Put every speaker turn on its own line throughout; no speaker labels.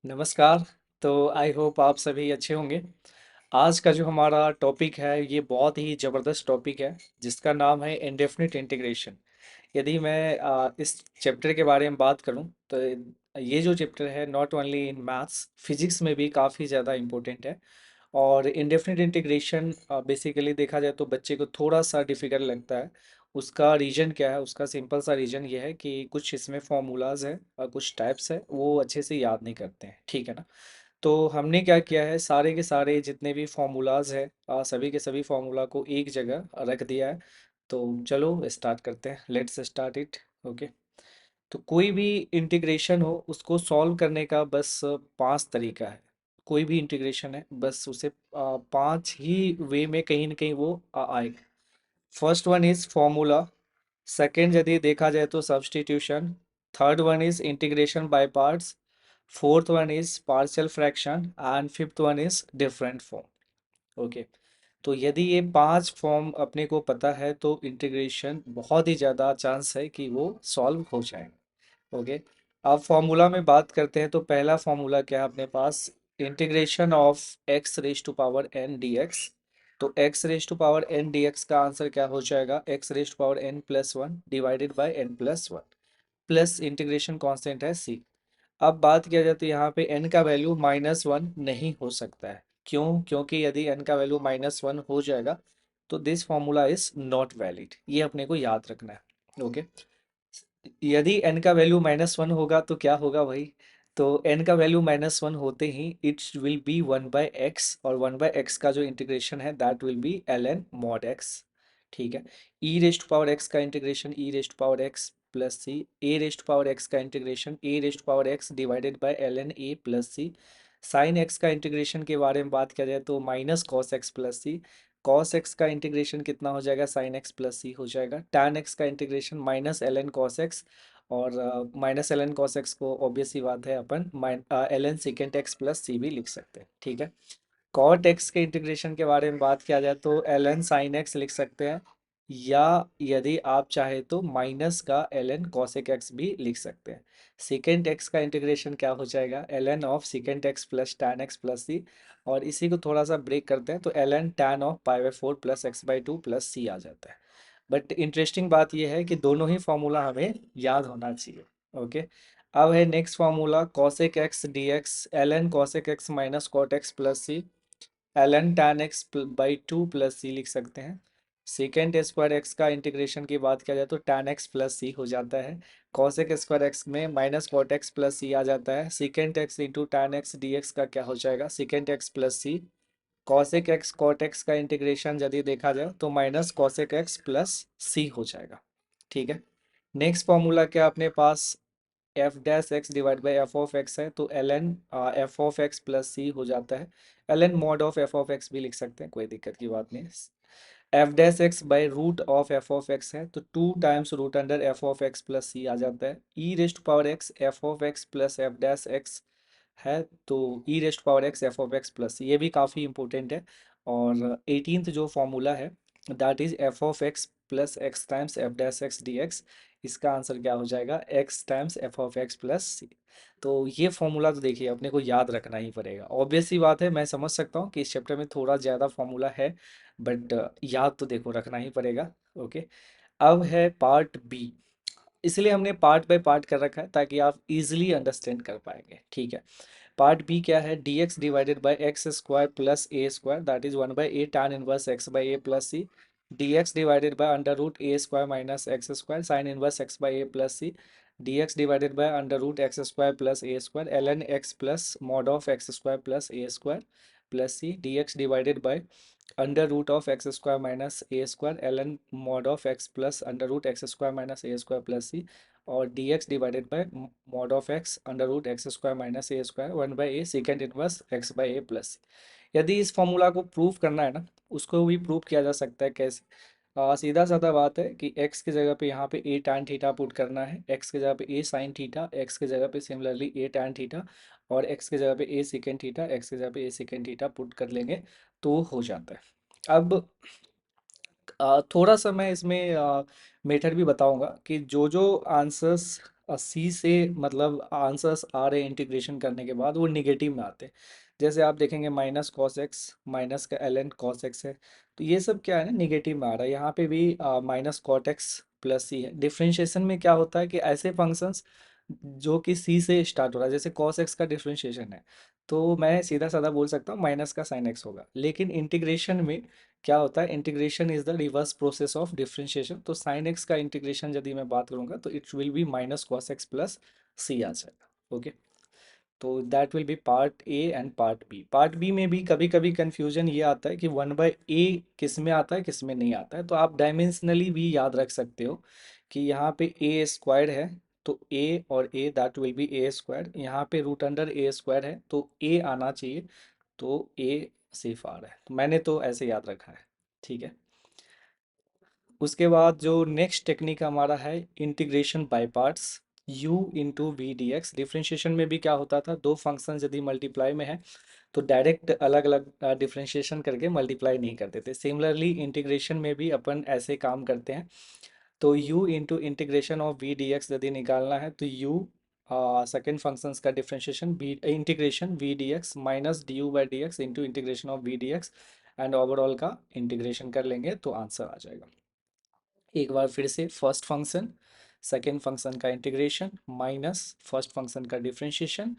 नमस्कार। तो I hope आप सभी अच्छे होंगे। आज का जो हमारा टॉपिक है ये बहुत ही ज़बरदस्त टॉपिक है जिसका नाम है इंडेफिनिट इंटीग्रेशन। यदि मैं इस चैप्टर के बारे में बात करूं तो ये जो चैप्टर है not only in maths physics में भी काफ़ी ज़्यादा इम्पोर्टेंट है। और इंडेफिनिट इंटीग्रेशन बेसिकली देखा जाए तो बच्चे को थोड़ा सा डिफिकल्ट लगता है। उसका रीज़न क्या है? उसका सिंपल सा रीज़न ये है कि कुछ इसमें फॉर्मूलाज है और कुछ टाइप्स है वो अच्छे से याद नहीं करते हैं, ठीक है ना। तो हमने क्या किया है, सारे के सारे जितने भी फॉर्मूलाज है सभी के सभी फॉर्मूला को एक जगह रख दिया है। तो चलो स्टार्ट करते हैं, लेट्स स्टार्ट इट। ओके। तो कोई भी इंटीग्रेशन हो उसको सॉल्व करने का बस पांच तरीका है। कोई भी इंटीग्रेशन है बस उसे पांच ही वे में कहीं ना कहीं वो आए। First one is formula. Second यदि देखा जाए तो substitution. Third one is integration by parts. Fourth one is partial fraction and fifth one is different form. Okay. तो यदि ये पांच फॉर्म अपने को पता है तो इंटीग्रेशन बहुत ही ज़्यादा चांस है कि वो सॉल्व हो जाए। ओके। अब फॉर्मूला में बात करते हैं तो पहला फॉर्मूला क्या है अपने पास? Integration of x raise to power n d x. तो x raise to power n d x का आंसर क्या हो जाएगा? X raise to power n plus one divided by n plus one plus integration constant है C. अब बात किया जाए तो यहाँ पे n का वैल्यू -1 नहीं हो सकता है। क्यों? क्योंकि यदि n का वैल्यू -1 हो जाएगा तो this formula is not valid, ये अपने को याद रखना है। ओके। यदि n का वैल्यू -1 होगा तो क्या होगा भाई? तो n का वैल्यू -1 होते ही इट्स विल बी 1/x, और 1/x का जो इंटीग्रेशन है that will be ln mod x। ठीक है। e raised to power x का integration e raised to power x plus c. a raised to power x का integration a raised to power x divided by ln a plus c. Sine x का integration के बारे में बात किया जाए तो minus cos x plus c. Cos x का इंटीग्रेशन कितना हो जाएगा? साइन एक्स प्लस सी हो जाएगा। टैन एक्स का integration minus l n cos x, और minus l n cos x को ऑब्वियस सी बात है अपन l n second x plus C भी लिख सकते हैं, ठीक है। कॉट एक्स के इंटीग्रेशन के बारे में बात किया जाए तो एल एन साइन एक्स लिख सकते हैं, या यदि आप चाहे तो माइनस का एल एन कॉसेक एक्स भी लिख सकते हैं। सेकेंड एक्स का इंटीग्रेशन क्या हो जाएगा? L n of second x plus tan x plus सी, और इसी को थोड़ा सा ब्रेक करते हैं तो l n tan of pi by four plus x by two plus C आ जाता है। बट इंटरेस्टिंग बात यह है कि दोनों ही फॉर्मूला हमें याद होना चाहिए। ओके। अब है next formula cosec x d x, l n cosec x minus cot x plus C, ln tan x by two plus C लिख सकते हैं। सेकेंड स्क्वायर एक्स का इंटीग्रेशन की बात किया जाए तो tan x प्लस सी हो जाता है। कॉसेक स्क्वायर एक्स में minus cot x plus C आ जाता है। Second x into tan x d x का क्या हो जाएगा? Second x plus C. Cosec x cot x का इंटीग्रेशन यदि देखा जाए तो minus cosec x plus C हो जाएगा, ठीक है। नेक्स्ट फॉर्मूला क्या अपने पास? F dash x divide by f of x है तो l n f of x plus C हो जाता है। L n mod of f of x भी लिख सकते हैं, कोई दिक्कत की बात नहीं। F dash x by root of f of x है तो two times root under f of x plus C आ जाता है। E raised power x f of x plus f dash x है तो e raised power x f of x plus ये भी काफ़ी इंपॉर्टेंट है। और एटीनथ जो फॉर्मूला है that is f of x plus x times f dash x d x. इसका आंसर क्या हो जाएगा? X times f of x plus सी। तो ये फॉर्मूला तो देखिए अपने को याद रखना ही पड़ेगा। ऑब्वियस सी बात है, मैं समझ सकता हूँ कि इस चैप्टर में थोड़ा ज़्यादा फॉर्मूला है, बट याद तो देखो रखना ही पड़ेगा। ओके। अब है पार्ट बी। इसलिए हमने पार्ट बाय पार्ट कर रखा है ताकि आप इजीली अंडरस्टैंड कर पाएंगे, ठीक है। पार्ट बी क्या है? D x divided by x square plus a square that is 1/a tan inverse x by a plus c. D x divided by under root a square minus x square sine inverse x by a plus c. D x divided by under root x square plus a square l n x plus mod of x square plus a square plus c. D x divided by under root of x square minus a square l n mod of x plus under root x square minus a square plus सी। और d x divided by mod of x under root x square minus a square 1/a second inverse x by a plus. यदि इस formula को prove करना है ना, उसको भी prove किया जा सकता है। कैसे? सीधा साधा बात है कि x की जगह पे यहाँ पे a tan थीटा पुट करना है, x की जगह पे a sin थीटा, x की जगह पे सिमिलरली a tan थीटा, और x की जगह पे a सेकेंड थीटा, x की जगह पे a सेकेंड थीटा पुट कर लेंगे तो हो जाता है। अब थोड़ा सा मैं इसमें मेथड भी बताऊंगा कि जो जो आंसर्स सी से मतलब आंसर्स आ रहे हैं इंटीग्रेशन करने के बाद वो निगेटिव में आते हैं। जैसे आप देखेंगे माइनस कॉस एक्स, माइनस का एल एन कॉस एक्स है, तो ये सब क्या है ना निगेटिव में आ रहा है। यहाँ पे भी माइनस कॉट एक्स प्लस सी है। डिफरेंशिएशन में क्या होता है कि ऐसे फंक्शंस जो कि सी से स्टार्ट हो रहा है, जैसे कॉस एक्स का डिफरेंशिएशन है, तो मैं सीधा साधा बोल सकता हूँ माइनस का साइन एक्स होगा। लेकिन इंटीग्रेशन में क्या होता है, integration is the reverse process of differentiation. तो साइन एक्स का इंटीग्रेशन यदि मैं बात करूंगा तो it will be minus cos x plus C आ जाएगा। ओके, तो that will be part A and part B. Part B में भी कभी कभी कंफ्यूजन ये आता है कि वन बाय ए किस में आता है किस में नहीं आता है। तो आप डायमेंशनली भी याद रख सकते हो कि यहाँ पे ए स्क्वायर्ड है, तो ए और a that will be a squared. यहाँ पे रूट अंडर ए स्क्वायर है तो ए आना चाहिए, तो ए सिर्फ आ रहा है। तो मैंने तो ऐसे याद रखा है। ठीक है, उसके बाद जो नेक्स्ट टेक्निक हमारा है integration by parts, u into v d x. Differentiation में भी क्या होता था, दो फंक्शन यदि मल्टीप्लाई में है तो डायरेक्ट अलग अलग डिफ्रेंशिएशन करके मल्टीप्लाई नहीं करते थे। सिमिलरली इंटीग्रेशन में भी अपन ऐसे काम करते हैं। तो u into integration of v d x यदि निकालना है तो u सेकेंड फंक्शंस का differentiation v integration v d x minus d u by d x into integration of v d x and overall का इंटीग्रेशन कर लेंगे तो answer आ जाएगा। एक बार फिर से फर्स्ट फंक्शन सेकेंड फंक्शन का इंटीग्रेशन माइनस फर्स्ट फंक्शन का डिफरेंशिएशन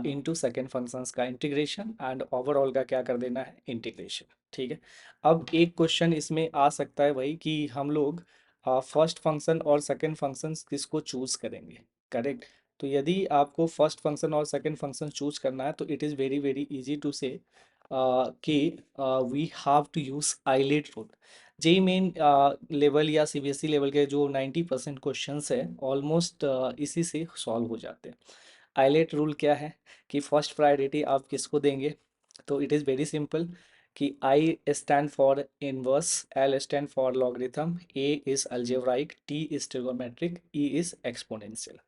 इनटू सेकेंड फंक्शंस का इंटीग्रेशन एंड ओवरऑल का क्या कर देना है, इंटीग्रेशन। ठीक है, अब एक क्वेश्चन इसमें आ सकता है भाई कि हम लोग फर्स्ट फंक्शन और सेकेंड फंक्शन किसको चूज करेंगे। करेक्ट, तो यदि आपको फर्स्ट फंक्शन और सेकेंड फंक्शन चूज करना है तो it is very very easy to say कि we have to use ILATE rule. JEE Main level या सीबीएसई लेवल के जो 90% क्वेश्चंस है ऑलमोस्ट इसी से सॉल्व हो जाते हैं। आइलेट रूल क्या है कि फर्स्ट प्रायोरिटी आप किसको देंगे, तो इट इज़ वेरी सिंपल कि I stand for inverse, L stand for logarithm, A is algebraic, T is trigonometric, E is exponential.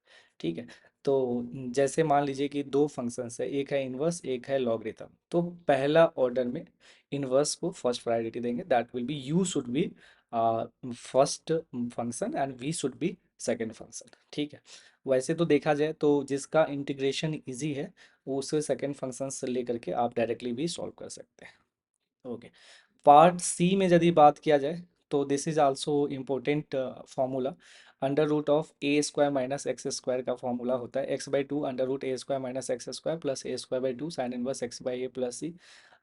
ठीक है, तो जैसे मान लीजिए कि दो फंक्शंस है, एक है इनवर्स एक है लॉगरिथम, तो पहला ऑर्डर में इनवर्स को फर्स्ट प्रायोरिटी देंगे, that will be u should be first function and v should be second function. ठीक है, वैसे तो देखा जाए तो जिसका इंटीग्रेशन इजी है वो उसे सेकेंड फंक्शन से लेकर के आप डायरेक्टली भी सॉल्व कर सकते हैं। ओके, पार्ट सी में यदि बात किया जाए तो this is also important formula. Under root of a square minus x square का फॉर्मूला होता है x by two under root a square minus x square plus a square by two sine inverse x by a plus C.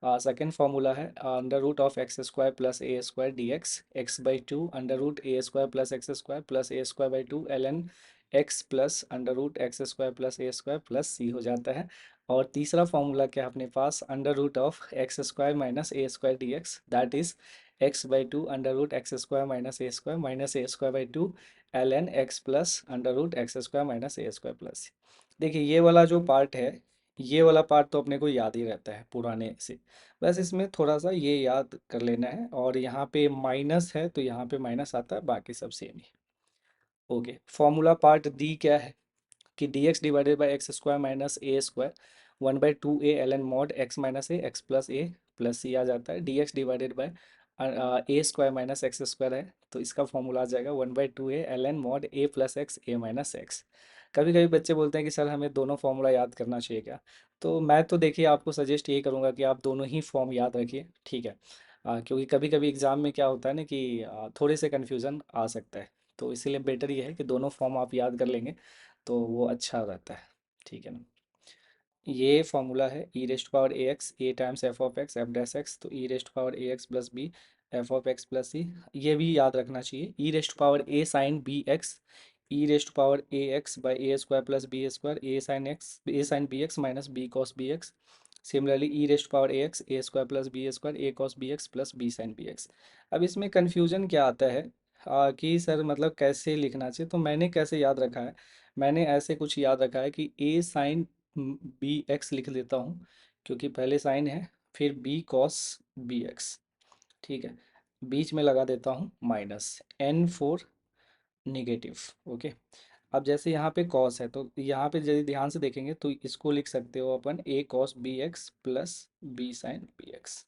Second formula है under root of x square plus a square d x by two under root a square plus x square plus a square by two l n x plus under root x square plus a square plus C हो जाता है। और तीसरा formula क्या है अपने पास, under root of x square minus a square d x, that is x by two under root x square minus a square by two l n x plus under root x square minus a square plus. देखिए ये वाला जो part है, ये वाला part तो अपने को याद ही रहता है पुराने से, बस इसमें थोड़ा सा ये याद कर लेना है। और यहाँ पे माइनस है तो यहाँ पे माइनस आता है, बाकी सब सेम ही। ओके, फॉर्मूला पार्ट डी क्या है कि d x divided by x square minus a square one by two a l n mod x minus a x plus C आ जाता है। D x divided by a square minus x square है तो इसका formula आ जाएगा one by two a l n mod a plus x a minus x. कभी कभी बच्चे बोलते हैं कि सर हमें दोनों फॉर्मूला याद करना चाहिए क्या, तो मैं तो देखिए आपको सजेस्ट यही करूँगा कि आप दोनों ही फॉर्म याद रखिए। ठीक है, क्योंकि कभी कभी एग्ज़ाम में क्या होता है ना कि थोड़े से कन्फ्यूज़न आ सकता है, तो इसीलिए बेटर ये है कि दोनों फॉर्म आप याद कर लेंगे तो वो अच्छा रहता है। ठीक है ना, ये फॉर्मूला है e raised power a x a times f of dash x, तो e raised power a x plus b f of x plus C. ये भी याद रखना चाहिए, e raised power a sine b x, e raised power a x by a square plus b square, a sine b x minus b cos b x. Similarly e raised power a square plus b square A cos b x plus b sine b x. अब इसमें confusion क्या आता है कि sir मतलब कैसे लिखना चाहिए, तो मैंने कैसे याद रखा है, मैंने ऐसे कुछ याद रखा है कि ए साइन बी एक्स लिख देता हूँ, क्योंकि पहले साइन है फिर बी कॉस बी एक्स। ठीक है, बीच में लगा देता हूँ minus n four negative. Okay, अब जैसे यहाँ पे कॉस है तो यहाँ पे यदि ध्यान से देखेंगे तो इसको लिख सकते हो अपन a cos b x plus b sine b x.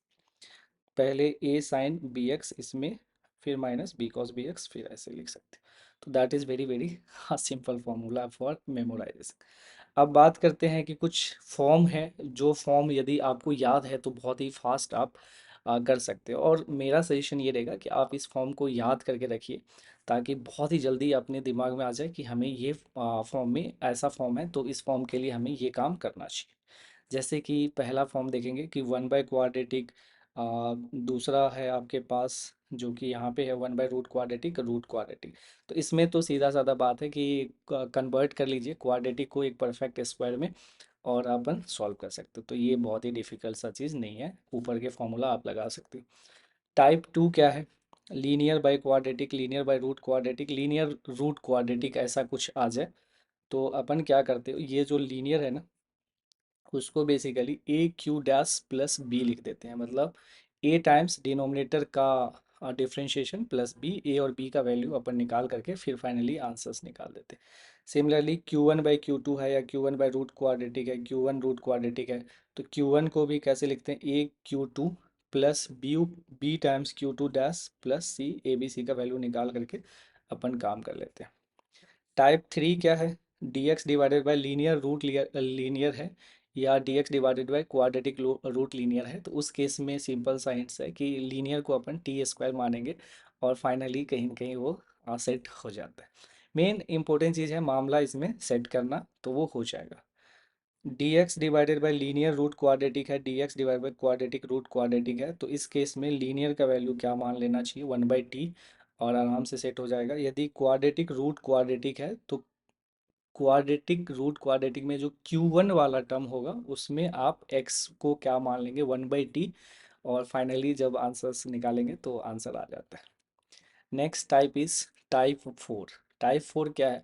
पहले ए साइन बी एक्स इसमें, फिर minus b cos b x, फिर ऐसे लिख सकते हैं। तो that is very very simple formula for memorization. अब बात करते हैं कि कुछ फॉर्म है, जो फॉर्म यदि आपको याद है तो बहुत ही फास्ट आप कर सकते हो, और मेरा सजेशन ये रहेगा कि आप इस फॉर्म को याद करके रखिए, ताकि बहुत ही जल्दी अपने दिमाग में आ जाए कि हमें ये फॉर्म में ऐसा फॉर्म है तो इस फॉर्म के लिए हमें ये काम करना चाहिए। जैसे कि पहला फॉर्म देखेंगे कि वन बाय क्वाड्रेटिक, दूसरा है आपके पास जो कि यहाँ पे है वन बाय रूट क्वाड्रेटिक। तो इसमें तो सीधा साधा बात है कि कन्वर्ट कर लीजिए क्वाड्रेटिक को एक परफेक्ट स्क्वायर में, और अपन सॉल्व कर सकते हो। तो ये बहुत ही डिफिकल्ट सा चीज़ नहीं है, ऊपर के फॉर्मूला आप लगा सकते हो। टाइप टू क्या है? Linear by quadratic, linear by root quadratic, linear root quadratic, ऐसा कुछ आ जाए तो अपन क्या करते हो, ये जो लीनियर है ना, उसको बेसिकली ए क्यू डैश प्लस बी लिख देते हैं। मतलब ए टाइम्स डिनोमिनेटर का डिफरेंशिएशन प्लस बी, ए और बी का वैल्यू अपन निकाल करके फिर फाइनली आंसर्स निकाल देते हैं। Similarly q one by q two है, या q one by root quadratic है, क्यू वन रूट क्वाड्रेटिक है, तो क्यू वन को भी कैसे लिखते हैं, a q two plus b, b times q two dash plus c, a b c का वैल्यू निकाल करके अपन काम कर लेते हैं। टाइप थ्री क्या है? D x divided by linear root linear है, या d x divided by quadratic root linear है। तो उस केस में सिंपल साइंस है कि लीनियर को अपन टी स्क्वायर मानेंगे, और फाइनली कहीं ना कहीं वो सेट हो जाता है। मेन इंपॉर्टेंट चीज़ है मामला इसमें सेट करना, तो वो हो जाएगा। D x divided by linear root quadratic है, d x divide by quadratic root quadratic है, तो इस केस में लीनियर का वैल्यू क्या मान लेना चाहिए, वन बाई टी, और आराम से सेट हो जाएगा। यदि क्वाड्रेटिक रूट क्वाड्रेटिक है तो क्वाड्रेटिक रूट क्वाड्रेटिक में जो Q1 वाला टर्म होगा उसमें आप x को क्या मान लेंगे, वन बाई टी, और फाइनली जब आंसर्स निकालेंगे तो आंसर आ जाता है। Next type is type four. Type four क्या है?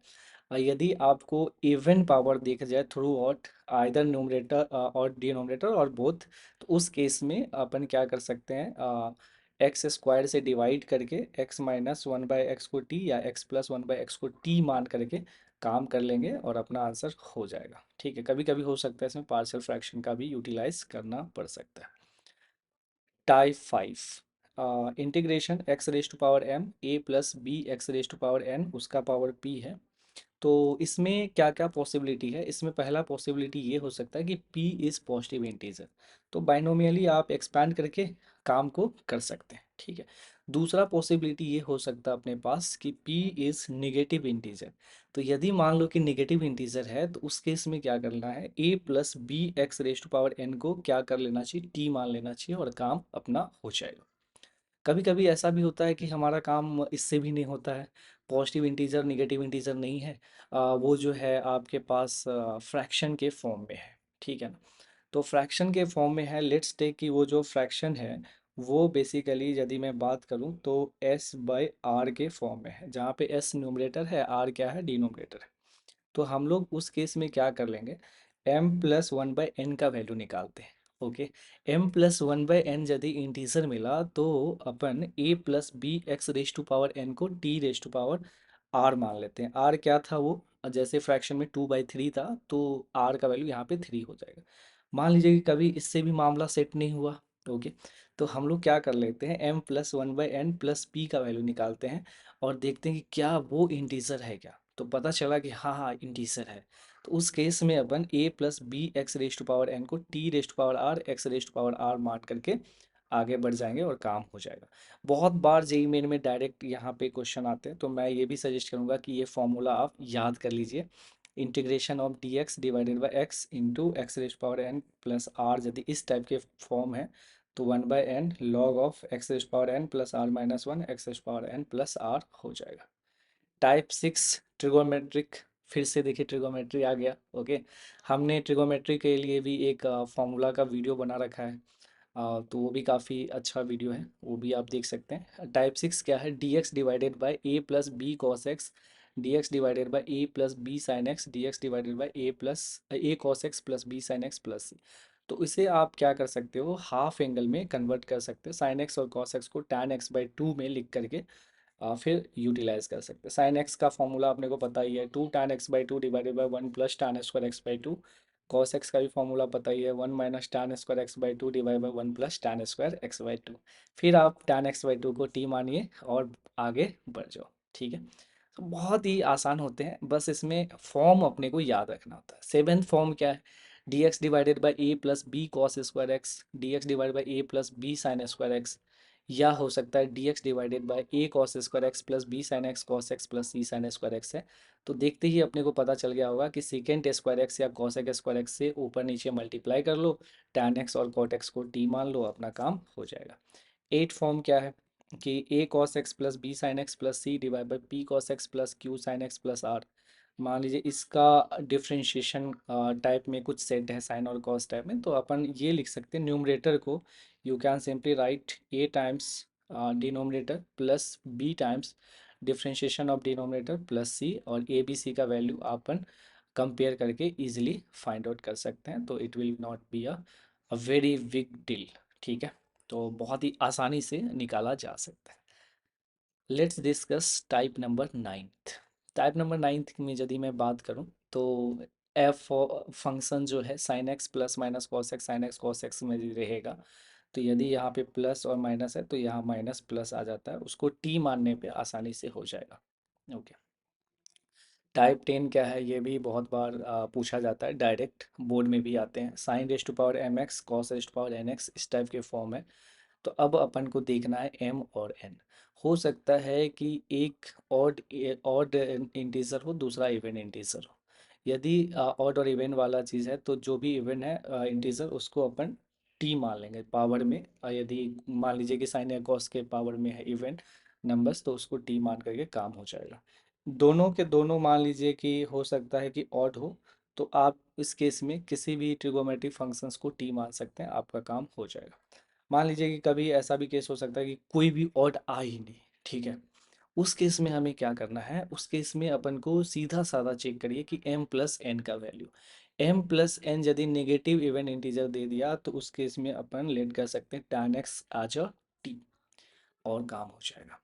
यदि आपको इवन पावर देखा जाए थ्रू आउट आइदर न्यूमरेटर और डिनोमिनेटर और बोथ, तो उस केस में अपन क्या कर सकते हैं, एक्स स्क्वायर से डिवाइड करके x minus one by x को टी, या x plus one by x को टी मान करके काम कर लेंगे और अपना आंसर हो जाएगा। ठीक है, कभी कभी हो सकता है इसमें पार्शियल फ्रैक्शन का भी यूटिलाइज करना पड़ सकता है। Type five, integration x raise to power m a plus b x raise to power n, उसका पावर पी है। तो इसमें क्या क्या पॉसिबिलिटी है? इसमें पहला पॉसिबिलिटी ये हो सकता है कि p इज़ पॉजिटिव इंटीजर, तो बाइनोमियली आप एक्सपैंड करके काम को कर सकते हैं। ठीक है। दूसरा पॉसिबिलिटी ये हो सकता है अपने पास कि p इज़ निगेटिव इंटीजर। तो यदि मान लो कि निगेटिव इंटीजर है तो उस केस में क्या करना है, a plus b x raise to power n को क्या कर लेना चाहिए, t मान लेना चाहिए, और काम अपना हो जाएगा। कभी कभी ऐसा भी होता है कि हमारा काम इससे भी नहीं होता है, पॉजिटिव इंटीजर निगेटिव इंटीजर नहीं है, वो जो है आपके पास फ्रैक्शन के फॉर्म में है। ठीक है ना? तो फ्रैक्शन के फॉर्म में है, लेट्स टेक कि वो जो फ्रैक्शन है वो बेसिकली यदि मैं बात करूं तो s बाय आर के फॉर्म में है, जहाँ पे s न्यूमरेटर है, r क्या है, डिनोमिनेटर है। तो हम लोग उस केस में क्या कर लेंगे, m plus one by n का वैल्यू निकालते हैं। Okay, m plus one by n यदि इंटीजर मिला तो अपन a plus b x raise to power n को t raise to power r मान लेते हैं। r क्या था वो, जैसे फ्रैक्शन में 2/3 था, तो r का वैल्यू यहाँ पे 3 हो जाएगा। मान लीजिए कि कभी इससे भी मामला सेट नहीं हुआ। ओके, तो हम लोग क्या कर लेते हैं, m plus one by n plus p का वैल्यू निकालते हैं, और देखते हैं कि क्या वो इंटीजर है क्या। तो पता चला कि हाँ हाँ इंटीजर है। तो उस केस में अपन a plus b x raise to power n को t raise to power r x raise to power r मान करके आगे बढ़ जाएंगे और काम हो जाएगा। बहुत बार जेई मेन में डायरेक्ट यहाँ पे क्वेश्चन आते हैं, तो मैं ये भी सजेस्ट करूँगा कि ये फॉर्मूला आप याद कर लीजिए। Integration of d x divided by x into x raise power n plus r, यदि इस टाइप के फॉर्म है तो one by n log of x raise power n plus r minus one x raise power n plus r हो जाएगा। Type six trigonometric, फिर से देखिए ट्रिगोमेट्री आ गया। ओके, हमने ट्रिगोमेट्री के लिए भी एक फॉर्मूला का वीडियो बना रखा है, तो वो भी काफ़ी अच्छा वीडियो है, वो भी आप देख सकते हैं। टाइप सिक्स क्या है, d x divided by a plus b cos x, d x divided by a plus b sine x, d x divided by a plus a cos x plus b sine x plus सी। तो इसे आप क्या कर सकते हो, half angle में convert कर सकते हो, साइन एक्स और कॉस एक्स को tan x बाई टू में लिख करके फिर यूटिलाइज कर सकते हैं। साइन एक्स का फॉर्मूला अपने को पता ही है, two tan x by two divided by one plus tan square x by two. Cos x का भी फॉर्मूला पता ही है, one minus tan square x by two divide by one plus tan square x by two. फिर आप tan x by two को t मानिए और आगे बढ़ जाओ। ठीक है, तो बहुत ही आसान होते हैं, बस इसमें फॉर्म अपने को याद रखना होता है। सेवेंथ फॉर्म क्या है? D x divided by a plus b cos square x, d x divided by a plus b sine square x, या हो सकता है d x divided by a cos square x plus b sine x cos x plus c sine square x है। तो देखते ही अपने को पता चल गया होगा कि सेकेंड स्क्वायर एक्स या कॉस एक्स स्क्वायर एक्स से ऊपर नीचे मल्टीप्लाई कर लो, टैन एक्स और कॉट एक्स को टी मान लो, अपना काम हो जाएगा। एट फॉर्म क्या है कि a cos x plus b sine x plus c divide by p cos x plus q sine x plus r. मान लीजिए इसका डिफरेंशिएशन टाइप में कुछ सेट है साइन और कॉस टाइप में, तो अपन ये लिख सकते हैं न्यूमरेटर को, you can simply write a times denominator plus b times differentiation of denominator plus सी, और ए बी सी का वैल्यू अपन कंपेयर करके इजीली फाइंड आउट कर सकते हैं, तो it will not be a very big deal. ठीक है, तो बहुत ही आसानी से निकाला जा सकता है। Let's discuss type number ninth. Type number ninth में यदि मैं बात करूं तो एफ फंक्शन जो है sign x plus minus cos x sign x cos x में रहेगा। तो यदि यहाँ पे प्लस और माइनस है तो यहाँ माइनस प्लस आ जाता है, उसको टी मानने पे आसानी से हो जाएगा। ओके। टाइप 10 क्या है, ये भी बहुत बार पूछा जाता है, डायरेक्ट बोर्ड में भी आते हैं। Sine raised to power m x cos raised to power n x, इस टाइप के फॉर्म है। तो अब अपन को देखना है एम और एन। हो सकता है कि एक ऑड इंटीजर हो, दूसरा इवन इंटीजर हो। यदि ऑड और इवन वाला चीज़ है तो जो भी इवन है इंटीजर उसको अपन टी मान लेंगे पावर में, यदि मान लीजिए कि साइन या कॉस के पावर में है इवन नंबर्स तो उसको टी मान करके काम हो जाएगा। दोनों के दोनों मान लीजिए कि हो सकता है कि ऑड हो, तो आप इस केस में किसी भी ट्रिगोमेट्रिक फंक्शंस को टी मान सकते हैं, आपका काम हो जाएगा। मान लीजिए कि कभी ऐसा भी केस हो सकता है कि कोई भी ऑड आ ही नहीं, ठीक है। उस केस में हमें क्या करना है, उस केस में अपन को सीधा साधा चेक करिए कि m प्लस एन का वैल्यू, m प्लस एन यदि नेगेटिव इवन इंटीजर दे दिया तो उस केस में अपन लेट कर सकते हैं tan x आज टी, और काम हो जाएगा।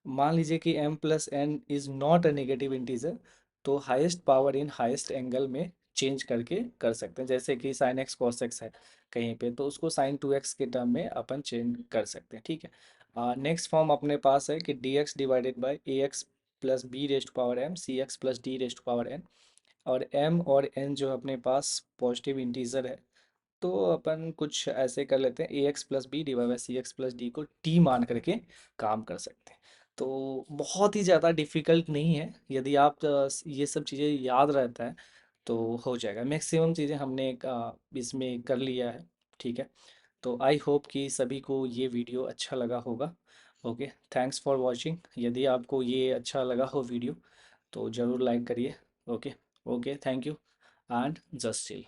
मान लीजिए कि m plus n is not a negative integer, तो highest power in highest angle में चेंज करके कर सकते हैं, जैसे कि साइन एक्स कॉस एक्स है कहीं पे तो उसको साइन 2x के टर्म में अपन चेंज कर सकते हैं। ठीक है, नेक्स्ट फॉर्म अपने पास है कि d x divided by a x plus b raised power m c x plus d raised power n, और m और n जो अपने पास पॉजिटिव इंटीजर है, तो अपन कुछ ऐसे कर लेते हैं a x plus b divide by c x plus d को टी मान करके काम कर सकते हैं। तो बहुत ही ज़्यादा डिफिकल्ट नहीं है, यदि आप ये सब चीज़ें याद रहता है तो हो जाएगा। मैक्सिमम चीज़ें हमने इसमें कर लिया है। ठीक है, तो आई होप कि सभी को ये वीडियो अच्छा लगा होगा। Okay, thanks for watching. यदि आपको ये अच्छा लगा हो वीडियो तो ज़रूर लाइक करिए। Okay. Okay, thank you and just chill.